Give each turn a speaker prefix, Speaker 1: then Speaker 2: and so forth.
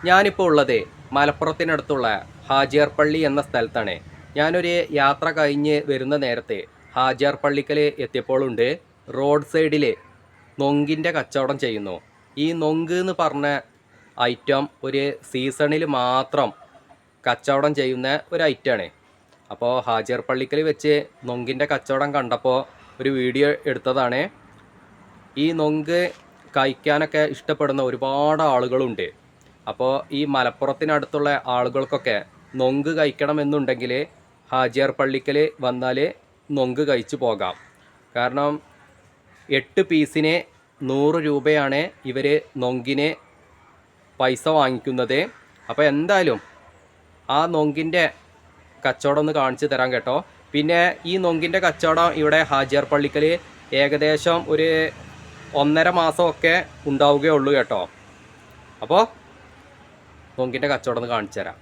Speaker 1: ഞാനിപ്പോൾ ഉള്ളത് മലപ്പുറത്തിനടുത്തുള്ള ഹാജിയാർ പള്ളി എന്ന സ്ഥലത്താണ്. ഞാനൊരു യാത്ര കഴിഞ്ഞ് വരുന്ന നേരത്തെ ഹാജിയാർ പള്ളിക്കൽ എത്തിയപ്പോഴുണ്ട് റോഡ് സൈഡിൽ നൊങ്കിൻ്റെ കച്ചവടം ചെയ്യുന്നു. ഈ നൊങ്ക് എന്ന് പറഞ്ഞ ഐറ്റം ഒരു സീസണിൽ മാത്രം കച്ചവടം ചെയ്യുന്ന ഒരു ഐറ്റമാണ്. അപ്പോൾ ഹാജിയാർ പള്ളിക്കൽ വെച്ച് നൊങ്കിൻ്റെ കച്ചവടം കണ്ടപ്പോൾ ഒരു വീഡിയോ എടുത്തതാണ്. ഈ നൊങ്ക് കഴിക്കാനൊക്കെ ഇഷ്ടപ്പെടുന്ന ഒരുപാട് ആളുകളുണ്ട്. അപ്പോൾ ഈ മലപ്പുറത്തിനടുത്തുള്ള ആളുകൾക്കൊക്കെ നൊങ്ക് കഴിക്കണമെന്നുണ്ടെങ്കിൽ ഹാജിയാർ പള്ളിക്കൽ വന്നാൽ നൊങ്ക് കഴിച്ചു പോകാം. കാരണം 8 പീസിന് 100 രൂപയാണ് ഇവർ നൊങ്കിന് പൈസ വാങ്ങിക്കുന്നത്. അപ്പോൾ എന്തായാലും ആ നൊങ്കിൻ്റെ കച്ചവടം ഒന്ന് കാണിച്ചു തരാം കേട്ടോ. പിന്നെ ഈ നൊങ്കിൻ്റെ കച്ചവടം ഇവിടെ ഹാജിയാർ പള്ളിക്കൽ ഏകദേശം ഒരു 1.5 മാസമൊക്കെ ഉണ്ടാവുകയുള്ളൂ കേട്ടോ. അപ്പോൾ നൊങ്കിൻ്റെ കച്ചവടം ഒന്ന് കാണിച്ചു തരാം.